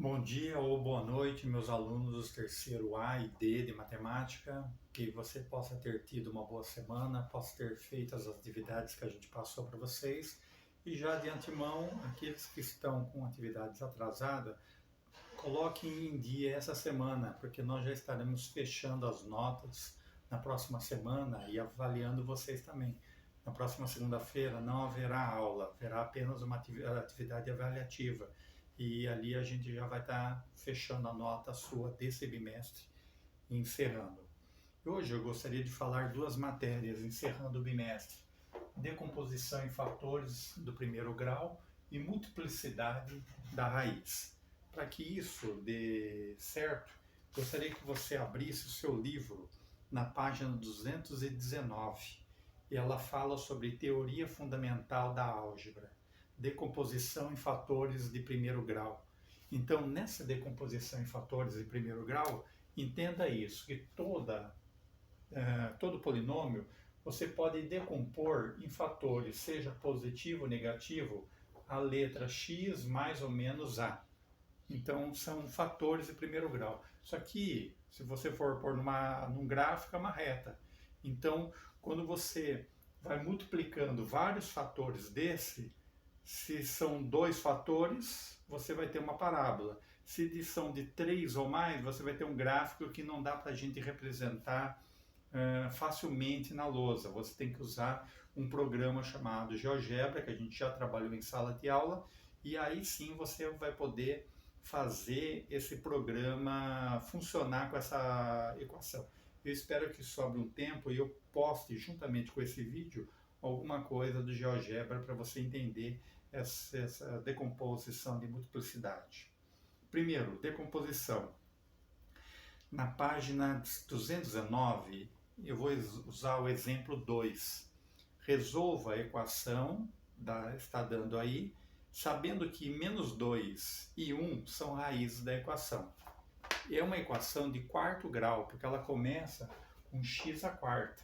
Bom dia ou boa noite, meus alunos dos terceiro A e D de matemática. Que você possa ter tido uma boa semana, possa ter feito as atividades que a gente passou para vocês. E já de antemão, aqueles que estão com atividades atrasadas, coloquem em dia essa semana, porque nós já estaremos fechando as notas na próxima semana e avaliando vocês também. Na próxima segunda-feira não haverá aula, haverá apenas uma atividade avaliativa. E ali a gente já vai estar fechando a nota sua desse bimestre e encerrando. Hoje eu gostaria de falar duas matérias, encerrando o bimestre: decomposição em fatores do primeiro grau e multiplicidade da raiz. Para que isso dê certo, gostaria que você abrisse o seu livro na página 219. Ela fala sobre teoria fundamental da álgebra, decomposição em fatores de primeiro grau. Então, nessa decomposição em fatores de primeiro grau, entenda isso, que todo polinômio você pode decompor em fatores, seja positivo ou negativo, a letra x mais ou menos a. Então, são fatores de primeiro grau. Isso aqui, se você for pôr num gráfico, é uma reta. Então, quando você vai multiplicando vários fatores desse, se são dois fatores, você vai ter uma parábola. Se são de três ou mais, você vai ter um gráfico que não dá para a gente representar facilmente na lousa. Você tem que usar um programa chamado GeoGebra, que a gente já trabalhou em sala de aula, e aí sim você vai poder fazer esse programa funcionar com essa equação. Eu espero que sobre um tempo e eu poste juntamente com esse vídeo alguma coisa do GeoGebra para você entender essa decomposição de multiplicidade. Primeiro, decomposição. Na página 219, eu vou usar o exemplo 2. Resolva a equação, está dando aí, sabendo que menos 2 e 1 são raízes da equação. É uma equação de quarto grau, porque ela começa com x à quarta.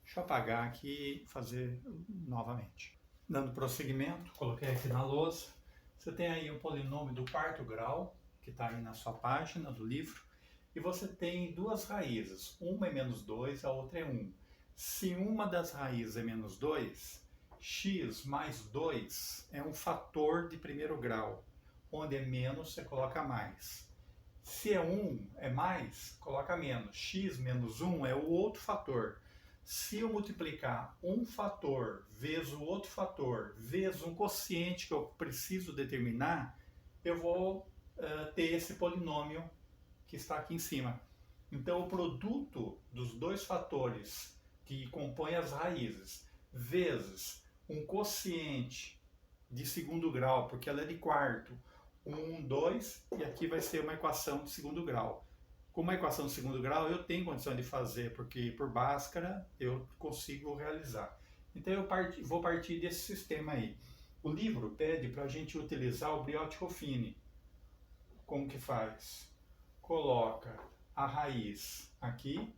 Deixa eu apagar aqui e fazer novamente. Dando prosseguimento, coloquei aqui na lousa. Você tem aí um polinômio do quarto grau, que está aí na sua página do livro, e você tem duas raízes. Uma é menos 2, a outra é 1. Se uma das raízes é menos 2, x mais 2 é um fator de primeiro grau. Onde é menos, você coloca mais. Se é 1, é mais, coloca menos. X menos 1 é o outro fator. Se eu multiplicar um fator vezes o outro fator, vezes um quociente que eu preciso determinar, eu vou ter esse polinômio que está aqui em cima. Então, o produto dos dois fatores que compõem as raízes, vezes um quociente de segundo grau, porque ela é de quarto, 1, 2, e aqui vai ser uma equação de segundo grau. Com uma equação de segundo grau, eu tenho condição de fazer, porque por Bhaskara eu consigo realizar. Então, eu vou partir desse sistema aí. O livro pede para a gente utilizar o Briot-Ruffini. Como que faz? Coloca a raiz aqui.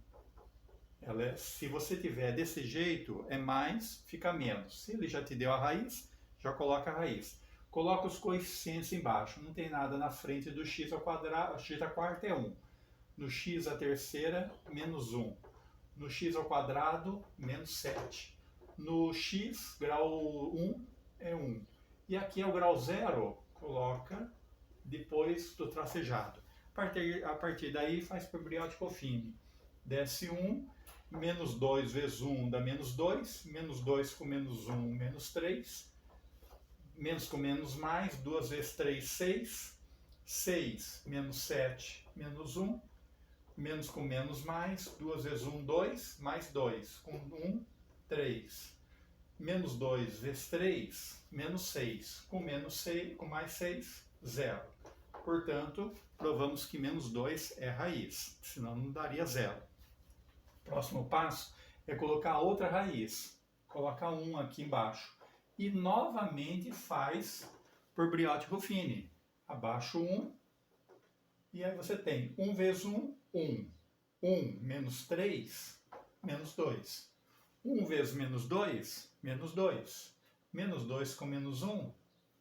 Se você tiver desse jeito, é mais, fica menos. Se ele já te deu a raiz, já coloca a raiz. Coloca os coeficientes embaixo. Não tem nada na frente do x ao quadrado. X à quarta é 1. No x à terceira, menos 1. No x ao quadrado, menos 7. No x, grau 1, é 1. E aqui é o grau 0, coloca depois do tracejado. A partir daí, faz por Briot-Ruffini. Desce 1, menos 2 vezes 1 dá menos 2. Menos 2 com menos 1, menos 3. Menos com menos mais, 2 vezes 3, 6. 6 menos 7, menos 1. Menos com menos mais, 2 vezes 1, 2, mais 2, com 1, 3. Menos 2 vezes 3, menos 6, com menos 6, com mais 6, 0. Portanto, provamos que menos 2 é raiz, senão não daria 0. Próximo passo é colocar outra raiz. Coloca 1 aqui embaixo. E novamente faz por Briot-Ruffini. Abaixo 1. E aí você tem 1 vezes 1, 1. 1 menos 3, menos 2. 1 vezes menos 2, menos 2. Menos 2 com menos 1,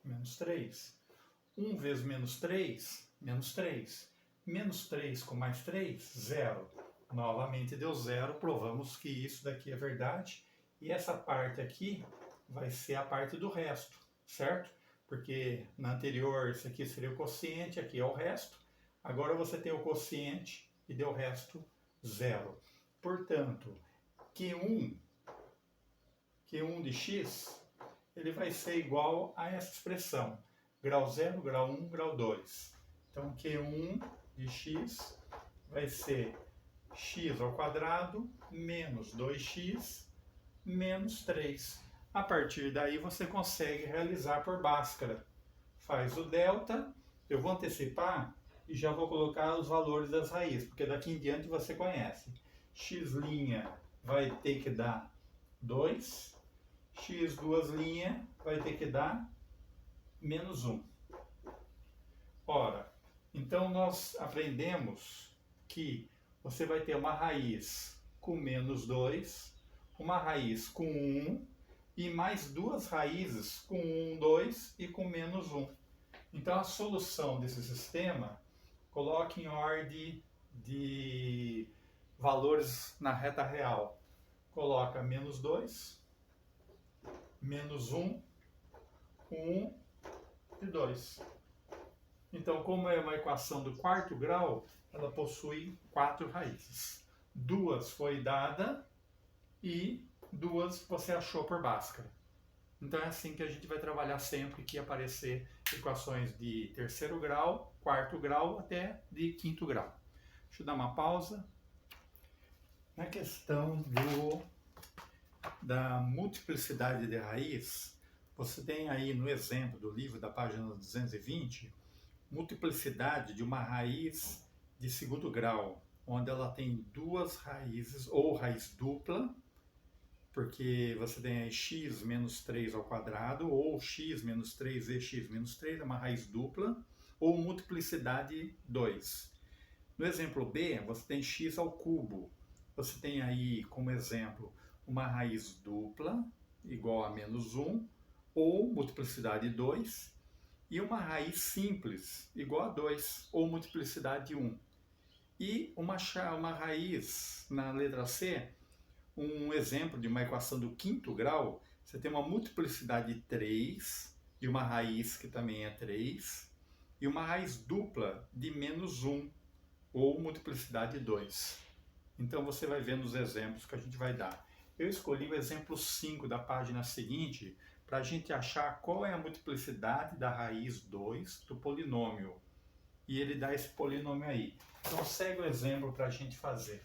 menos 3. 1 vezes menos 3, menos 3. Menos 3 com mais 3, 0. Novamente deu 0, provamos que isso daqui é verdade. E essa parte aqui vai ser a parte do resto, certo? Porque na anterior, isso aqui seria o quociente, aqui é o resto. Agora você tem o quociente e deu o resto 0. Portanto, Q1 de x, ele vai ser igual a essa expressão. Grau 0, grau 1, grau 2. Então, Q1 de x vai ser x ao quadrado menos 2x menos 3. A partir daí você consegue realizar por Bhaskara. Faz o delta, eu vou antecipar e já vou colocar os valores das raízes, porque daqui em diante você conhece. X' vai ter que dar 2, x duas linhas vai ter que dar menos 1. Ora, então nós aprendemos que você vai ter uma raiz com menos 2, uma raiz com 1 e mais duas raízes com 1, 2 e com menos 1. Então a solução desse sistema, coloque em ordem de valores na reta real. Coloca menos 2, menos 1, 1 e 2. Então, como é uma equação do quarto grau, ela possui 4 raízes. 2 foi dada e 2 você achou por Bhaskara. Então é assim que a gente vai trabalhar sempre que aparecer equações de terceiro grau, quarto grau até de quinto grau. Deixa eu dar uma pausa. Na questão da multiplicidade de raiz, você tem aí no exemplo do livro da página 220, multiplicidade de uma raiz de segundo grau, onde ela tem duas raízes, ou raiz dupla, porque você tem aí x menos 3 ao quadrado, ou x menos 3x menos 3, é uma raiz dupla, ou multiplicidade 2. No exemplo B, você tem x ao cubo. Você tem aí, como exemplo, uma raiz dupla, igual a menos 1, ou multiplicidade 2, e uma raiz simples, igual a 2, ou multiplicidade 1. E uma raiz, na letra C, um exemplo de uma equação do quinto grau, você tem uma multiplicidade 3, de uma raiz que também é 3, e uma raiz dupla de menos 1, ou multiplicidade 2. Então você vai ver nos exemplos que a gente vai dar. Eu escolhi o exemplo 5 da página seguinte, para a gente achar qual é a multiplicidade da raiz 2 do polinômio. E ele dá esse polinômio aí. Então segue o exemplo para a gente fazer.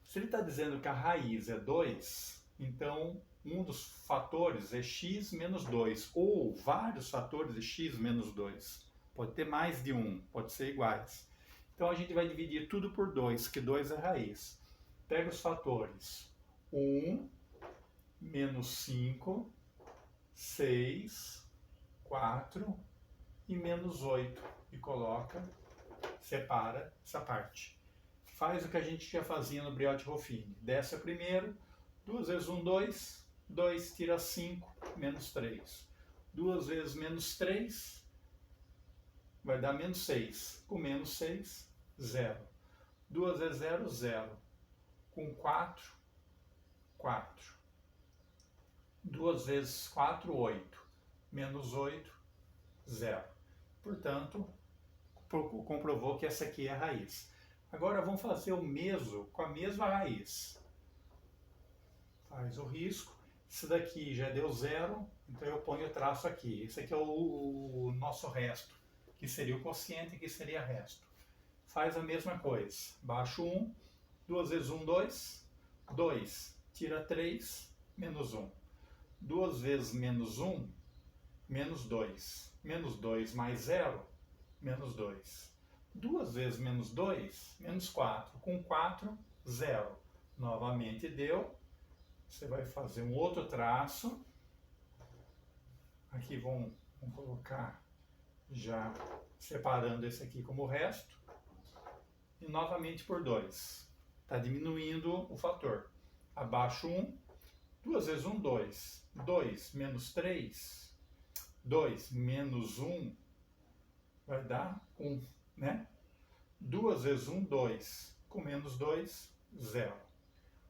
Se ele está dizendo que a raiz é 2, então um dos fatores é x menos 2, ou vários fatores de x menos 2. Pode ter mais de um, pode ser iguais. Então a gente vai dividir tudo por 2, que 2 é raiz. Pega os fatores 1, menos 5, 6, 4 e menos 8. E coloca, separa essa parte. Faz o que a gente já fazia no Briot-Ruffini. Desce a primeiro, 2 vezes 1, 2. 2 tira 5, menos 3. 2 vezes menos 3 vai dar menos 6. Com menos 6, 0. 2 vezes 0, 0. Com 4, 4. 2 vezes 4, 8. Menos 8, 0. Portanto, comprovou que essa aqui é a raiz. Agora vamos fazer o mesmo com a mesma raiz. Faz o risco. Isso daqui já deu 0, então eu ponho o traço aqui. Esse aqui é o nosso resto, que seria o quociente, que seria resto. Faz a mesma coisa. Baixo 1, 2 vezes 1, 2. 2, tira 3, menos 1. 2 vezes menos 1, menos 2. Menos 2 mais 0, menos 2. 2 vezes menos 2, menos 4. Com 4, 0. Novamente deu. Você vai fazer um outro traço. Aqui vamos colocar já separando esse aqui como resto. E novamente por 2. Está diminuindo o fator. Abaixo 1. 2 vezes 1, 2. 2 menos 3. 2 menos 1. vai dar 1, né? 2 vezes 1, 2. Com menos 2, 0.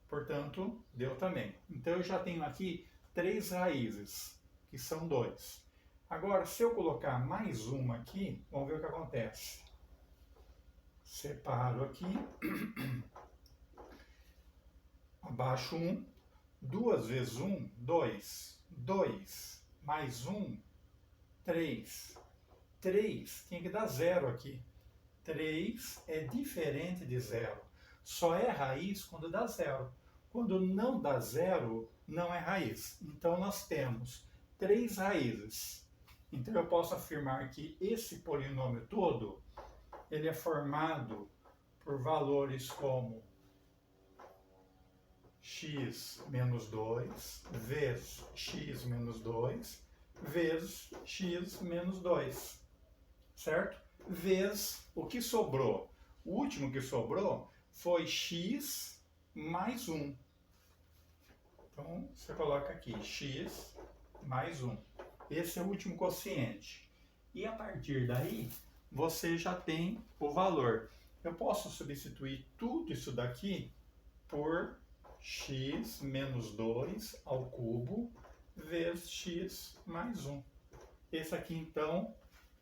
Portanto, deu também. Então, eu já tenho aqui 3 raízes, que são 2. Agora, se eu colocar mais uma aqui, vamos ver o que acontece. Separo aqui, abaixo 1, 2 vezes 1, 2. 2 mais 1, 3. 3 tinha que dar 0 aqui. 3 é diferente de 0. Só é raiz quando dá 0. Quando não dá 0, não é raiz. Então, nós temos 3 raízes. Então, eu posso afirmar que esse polinômio todo, ele é formado por valores como x menos 2 vezes x menos 2 vezes x menos 2, certo? Vezes o que sobrou. O último que sobrou foi x mais 1. Então, você coloca aqui x mais 1. Esse é o último quociente. E a partir daí, você já tem o valor. Eu posso substituir tudo isso daqui por x menos 2 ao cubo vezes x mais 1. Esse aqui, então,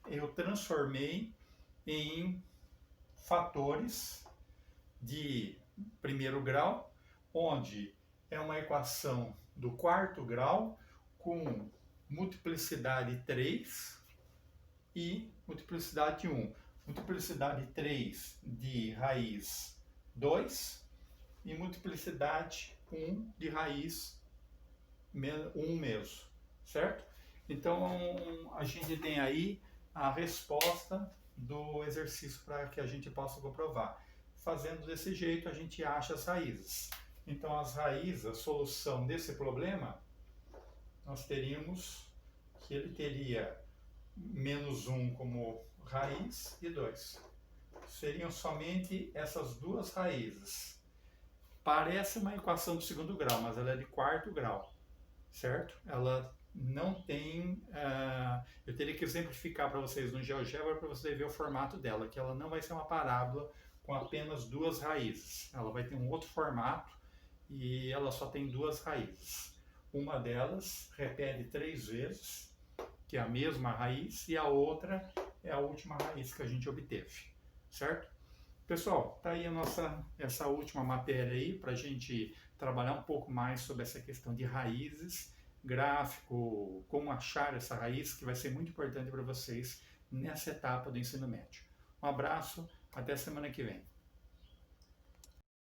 eu transformei em fatores de primeiro grau, onde é uma equação do quarto grau com multiplicidade 3 e multiplicidade 1. Multiplicidade 3 de raiz 2 e multiplicidade 1 de raiz 1 mesmo, certo? Então, a gente tem aí a resposta do exercício para que a gente possa comprovar. Fazendo desse jeito, a gente acha as raízes. Então, as raízes, a solução desse problema, nós teríamos que ele teria menos 1 como raiz e 2. Seriam somente essas duas raízes. Parece uma equação do segundo grau, mas ela é de quarto grau, certo? Ela não tem... eu teria que exemplificar para vocês no GeoGebra para você ver o formato dela, que ela não vai ser uma parábola com apenas duas raízes. Ela vai ter um outro formato e ela só tem duas raízes. Uma delas repete 3 vezes, que é a mesma raiz, e a outra é a última raiz que a gente obteve, certo? Pessoal, tá aí essa última matéria aí para a gente trabalhar um pouco mais sobre essa questão de raízes, gráfico, como achar essa raiz, que vai ser muito importante para vocês nessa etapa do ensino médio. Um abraço, até semana que vem.